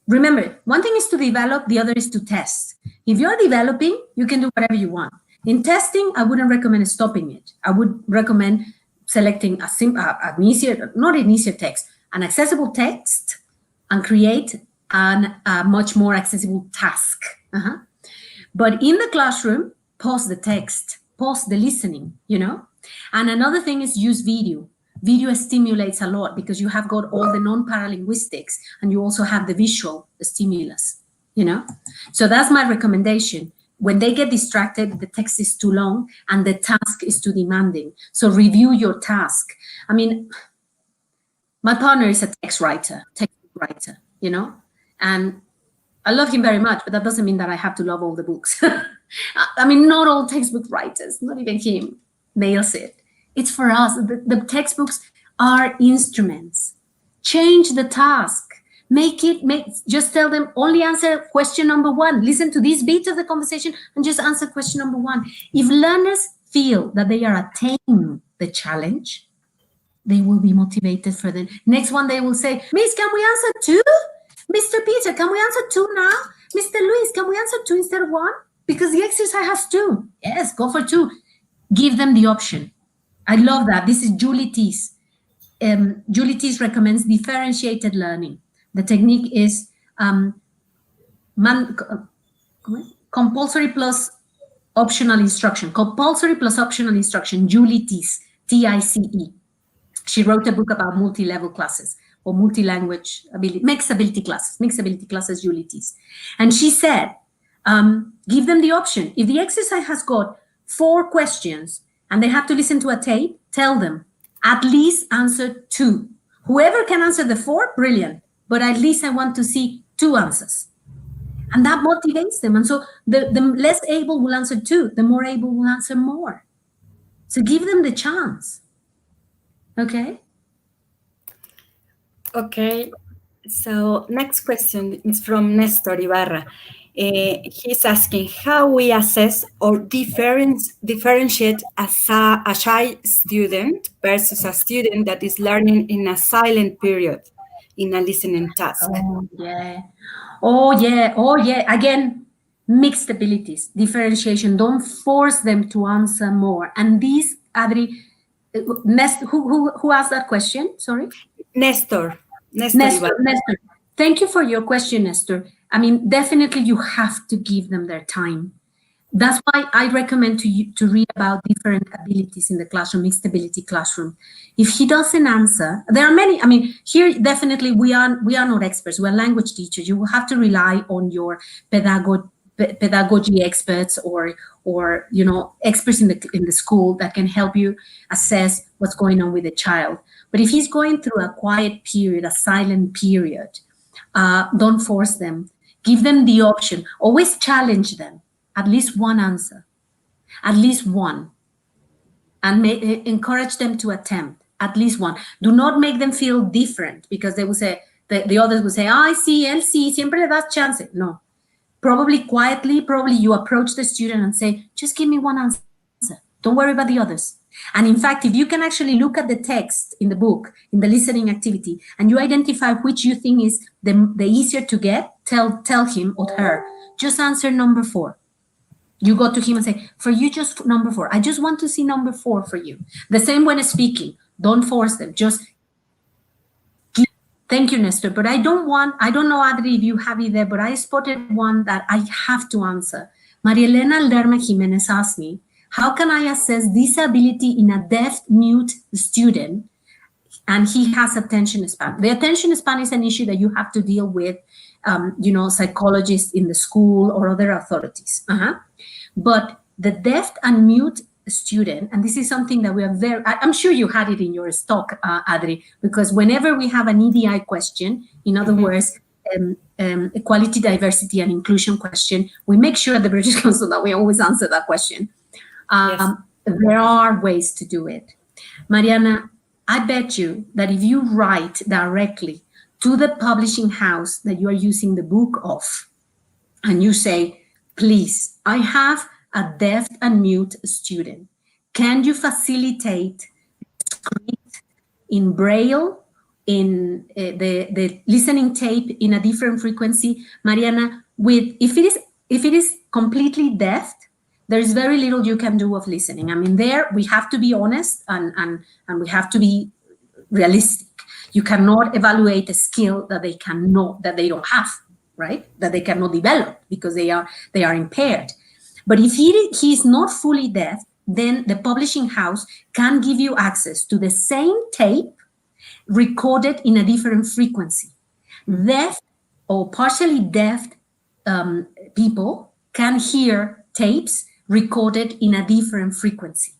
B: Remember, one thing is to develop, the other is to test. If you're developing, you can do whatever you want. In testing, I wouldn't recommend stopping it. I would recommend selecting an easier text, an accessible text, and create a much more accessible task. But in the classroom, pause the text, pause the listening, And another thing is use video. Video stimulates a lot because you have got all the non-paralinguistics and you also have the visual stimulus, So that's my recommendation. When they get distracted, the text is too long and the task is too demanding. So review your task. I mean, my partner is a text writer, and I love him very much, but that doesn't mean that I have to love all the books. I mean, not all textbook writers, not even him, nails it. It's for us. The textbooks are instruments. Change the task. Just tell them only answer question number 1. Listen to this bit of the conversation and just answer question number 1. If learners feel that they are attaining the challenge, they will be motivated for the next one. They will say, Miss, can we answer 2? Mr. Peter, can we answer 2 now? Mr. Luis, can we answer 2 instead of 1? Because the exercise has 2. Yes, go for 2. Give them the option. I love that. This is Julie Tees. Julie Tees recommends differentiated learning. The technique is compulsory plus optional instruction. Compulsory plus optional instruction. Julie Tees, T-I-C-E. She wrote a book about multi-level classes or multi-language ability, mixed ability classes, Julie Tees. And she said, give them the option. If the exercise has got 4 questions and they have to listen to a tape, tell them, at least answer 2. Whoever can answer the 4, brilliant. But at least I want to see 2 answers. And that motivates them. And so the less able will answer 2, the more able will answer more. So give them the chance. Okay?
A: Okay. So next question is from Nestor Ibarra. He's asking how we assess or differentiate a shy student versus a student that is learning in a silent period, in a listening task.
B: Oh yeah. Again, mixed abilities, differentiation. Don't force them to answer more. And these, Adri, who asked that question? Sorry?
A: Nestor.
B: Thank you for your question, Nestor. I mean, definitely you have to give them their time. That's why I recommend to you to read about different abilities in the classroom, mixed ability classroom. If he doesn't answer, there are many. I mean, here definitely we are not experts. We're language teachers. You will have to rely on your pedagogy experts or experts in the school that can help you assess what's going on with the child. But if he's going through a quiet period, a silent period, don't force them. Give them the option. Always challenge them. At least one answer. At least one. And encourage them to attempt. At least one. Do not make them feel different because they will say, the others will say, ay, sí, él sí, siempre le das chance. No. Probably quietly, you approach the student and say, just give me one answer. Don't worry about the others. And in fact, if you can actually look at the text in the book, in the listening activity, and you identify which you think is the easier to get, tell him or her, just answer number 4. You go to him and say, for you, just number 4. I just want to see number 4 for you. The same when speaking. Don't force them. Just thank you, Nestor. But I don't know, Adri, if you have it there, but I spotted one that I have to answer. Maria Elena Lerma Jimenez asked me, how can I assess disability in a deaf mute student? And he has attention span. The attention span is an issue that you have to deal with, psychologists in the school or other authorities. But the deaf and mute student, and this is something that we are I'm sure you had it in your stock, Adri, because whenever we have an EDI question, in other words, equality, diversity, and inclusion question, we make sure at the British Council that we always answer that question.
A: Yes.
B: There are ways to do it. Mariana, I bet you that if you write directly to the publishing house that you are using the book of, and you say, please, I have a deaf and mute student. Can you facilitate script in Braille, in the listening tape in a different frequency? Mariana, if it is completely deaf, there's very little you can do of listening. I mean, there we have to be honest and we have to be realistic. You cannot evaluate a skill that they don't have, right? That they cannot develop because they are impaired. But if he is not fully deaf, then the publishing house can give you access to the same tape recorded in a different frequency. Deaf or partially deaf people can hear tapes recorded in a different frequency.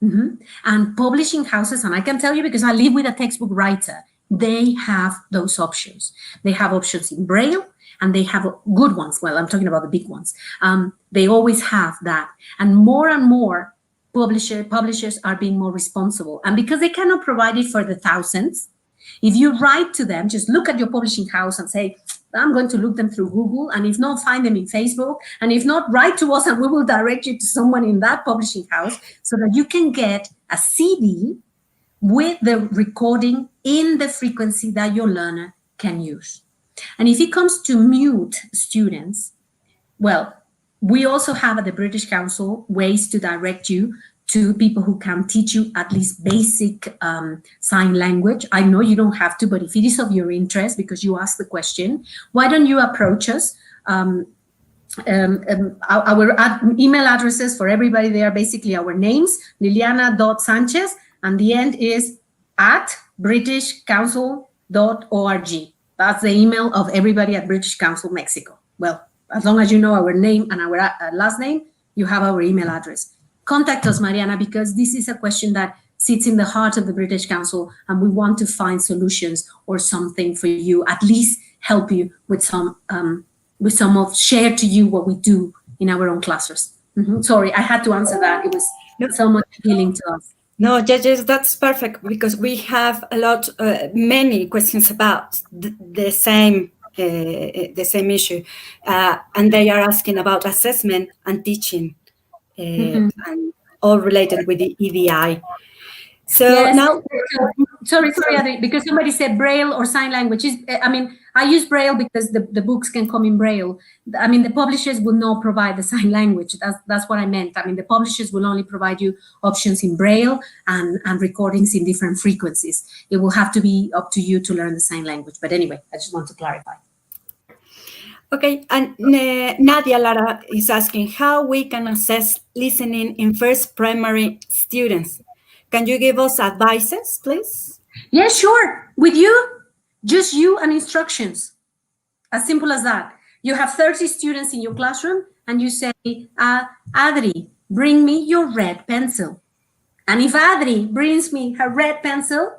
B: And publishing houses, and I can tell you because I live with a textbook writer, they have those options. They have options in Braille, and they have good ones. Well, I'm talking about the big ones. They always have that. And more publishers are being more responsible. And because they cannot provide it for the thousands, if you write to them, just look at your publishing house and say, I'm going to look them through Google, and if not, find them in Facebook, and if not, write to us and we will direct you to someone in that publishing house so that you can get a CD with the recording in the frequency that your learner can use. And if it comes to mute students, well, we also have at the British Council ways to direct you to people who can teach you at least basic sign language. I know you don't have to, but if it is of your interest because you asked the question, why don't you approach us? Our email addresses for everybody, they are basically our names, liliana.sanchez, and the end is at britishcouncil.org. That's the email of everybody at British Council Mexico. Well, as long as you know our name and our last name, you have our email address. Contact us, Mariana, because this is a question that sits in the heart of the British Council, and we want to find solutions or something for you, at least help you with some of share to you what we do in our own classrooms. Sorry, I had to answer that. It was somewhat appealing to us.
A: No, Judges, that's perfect, because we have many questions about the same issue, and they are asking about assessment and teaching, and all related with the EDI. So
B: yes.
A: now,
B: sorry, Adri, because somebody said Braille or sign language. I mean, I use Braille because the books can come in Braille. I mean, the publishers will not provide the sign language. That's what I meant. I mean, the publishers will only provide you options in Braille and recordings in different frequencies. It will have to be up to you to learn the sign language. But anyway, I just want to clarify.
A: Okay, and Nadia Lara is asking how we can assess listening in first primary students. Can you give us advices, please?
B: Yeah, sure. With you, just you and instructions. As simple as that. You have 30 students in your classroom and you say, Adri, bring me your red pencil. And if Adri brings me her red pencil,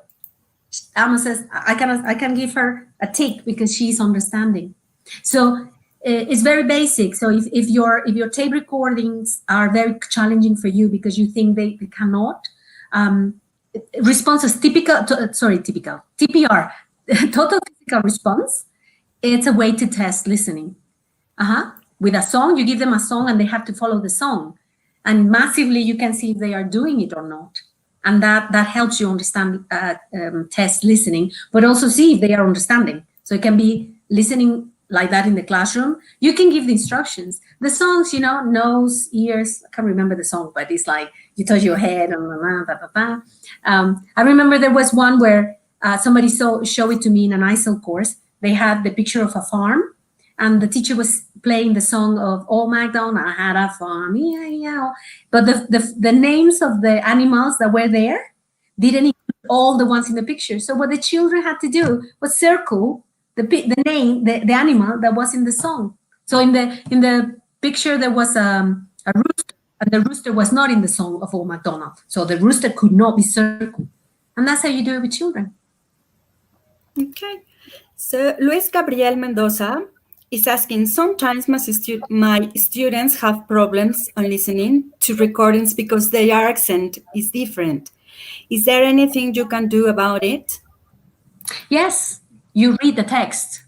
B: Alma says, I can give her a tick because she's understanding. So it's very basic. So if your tape recordings are very challenging for you because you think they cannot, responses TPR, total physical response, it's a way to test listening. With a song, you give them a song and they have to follow the song. And massively, you can see if they are doing it or not. And that helps you understand, test listening, but also see if they are understanding. So it can be listening like that in the classroom. You can give the instructions. The songs, nose, ears, I can't remember the song, but it's like you touch your head. I remember there was one where somebody showed it to me in an ISIL course. They had the picture of a farm and the teacher was playing the song of Old MacDonald had a farm, but the names of the animals that were there didn't include all the ones in the picture. So what the children had to do was circle the name, the animal that was in the song. So in the picture there was a rooster, and the rooster was not in the song of Old MacDonald. So the rooster could not be circled, and that's how you do it with children.
A: Okay. So Luis Gabriel Mendoza is asking, sometimes my students have problems on listening to recordings because their accent is different. Is there anything you can do about it?
B: Yes, you read the text.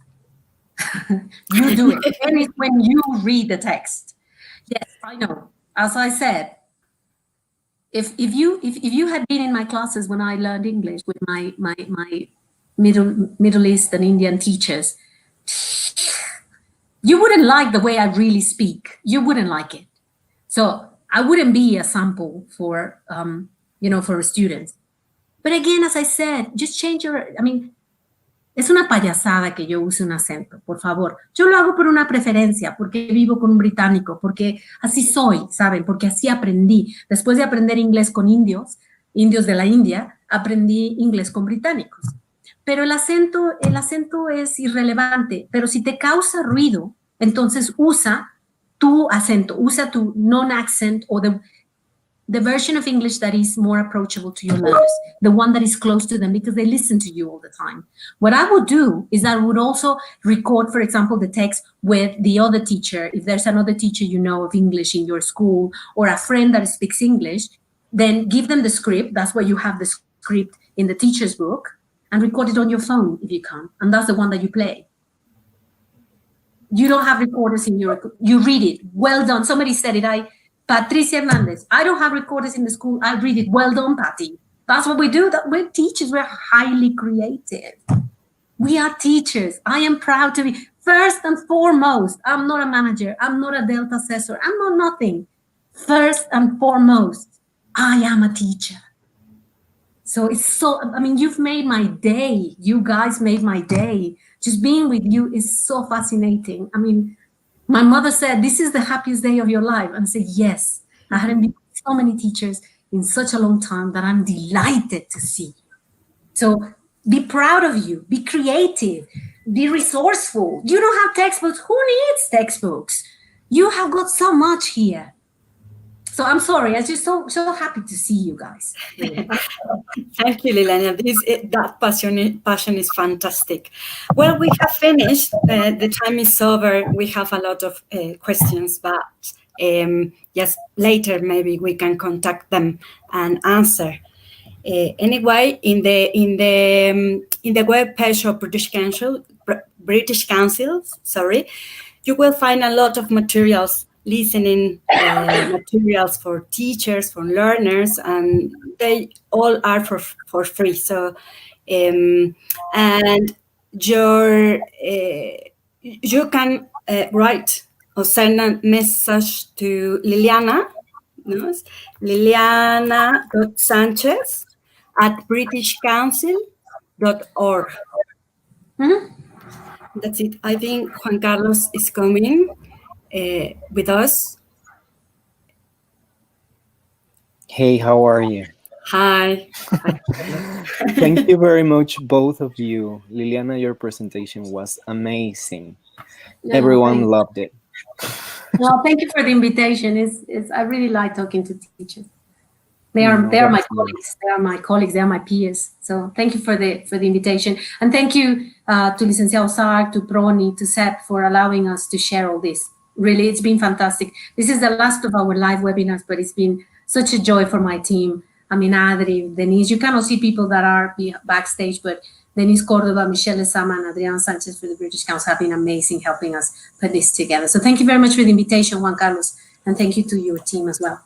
B: You do it. And it's when you read the text. Yes, I know. As I said, if you had been in my classes when I learned English with my Middle East and Indian teachers, you wouldn't like the way I really speak. You wouldn't like it. So I wouldn't be a sample for for students. But again, as I said, just change es una payasada que yo use un acento, por favor. Yo lo hago por una preferencia, porque vivo con un británico, porque así soy, ¿saben? Porque así aprendí. Después de aprender inglés con indios de la India, aprendí inglés con británicos. Pero el acento es irrelevante, pero si te causa ruido, entonces usa tu acento, usa tu non-accent o the version of English that is more approachable to your learners, the one that is close to them because they listen to you all the time. What I would do is I would also record, for example, the text with the other teacher. If there's another teacher you know of English in your school or a friend that speaks English, then give them the script. That's why you have the script in the teacher's book, and record it on your phone if you can. And that's the one that you play. You don't have recorders in you read it. Well done. Somebody said it. Patricia Hernandez. I don't have recorders in the school. I read it. Well done, Patty. That's what we do. We're teachers. We're highly creative. We are teachers. I am proud to be. First and foremost, I'm not a manager. I'm not a Delta assessor. I'm not nothing. First and foremost, I am a teacher. So it's so, I mean, you've made my day. You guys made my day. Just being with you is so fascinating. I mean, my mother said, this is the happiest day of your life. And I said, yes. I hadn't been with so many teachers in such a long time that I'm delighted to see. So be proud of you. Be creative. Be resourceful. You don't have textbooks. Who needs textbooks? You have got so much here. So I'm sorry. I'm just so happy to see you guys.
A: Thank you, Liliana. That passion is fantastic. Well, we have finished. The time is over. We have a lot of questions, but yes, later maybe we can contact them and answer. Anyway, in the web page of British Council, you will find a lot of materials. Listening materials for teachers, for learners, and they all are for free. So, and you can write or send a message to Liliana, liliana.sanchez@britishcouncil.org.
B: Mm-hmm.
A: That's it. I think Juan Carlos is coming with us.
D: Hey, how are you?
A: Hi.
D: Thank you very much, both of you. Liliana, your presentation was amazing. Everyone loved it.
B: Well, thank you for the invitation. I really like talking to teachers. They are my colleagues. They are my colleagues. They are my peers. So thank you for the invitation, and thank you to Licenciado Sark, to PRONI, to SEP for allowing us to share all this. Really, it's been fantastic. This is the last of our live webinars, but it's been such a joy for my team. I mean, Adri, Denise, you cannot see people that are backstage, but Denise Cordova, Michelle Lezama, and Adrián Sanchez for the British Council have been amazing helping us put this together. So thank you very much for the invitation, Juan Carlos, and thank you to your team as well.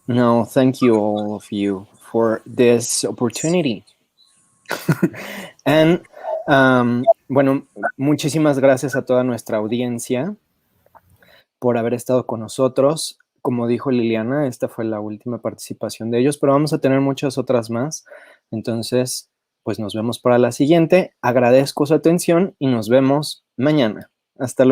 D: No, thank you all of you for this opportunity. And, bueno, muchísimas gracias a toda nuestra audiencia por haber estado con nosotros. Como dijo Liliana, esta fue la última participación de ellos, pero vamos a tener muchas otras más. Entonces, pues nos vemos para la siguiente. Agradezco su atención y nos vemos mañana. Hasta luego.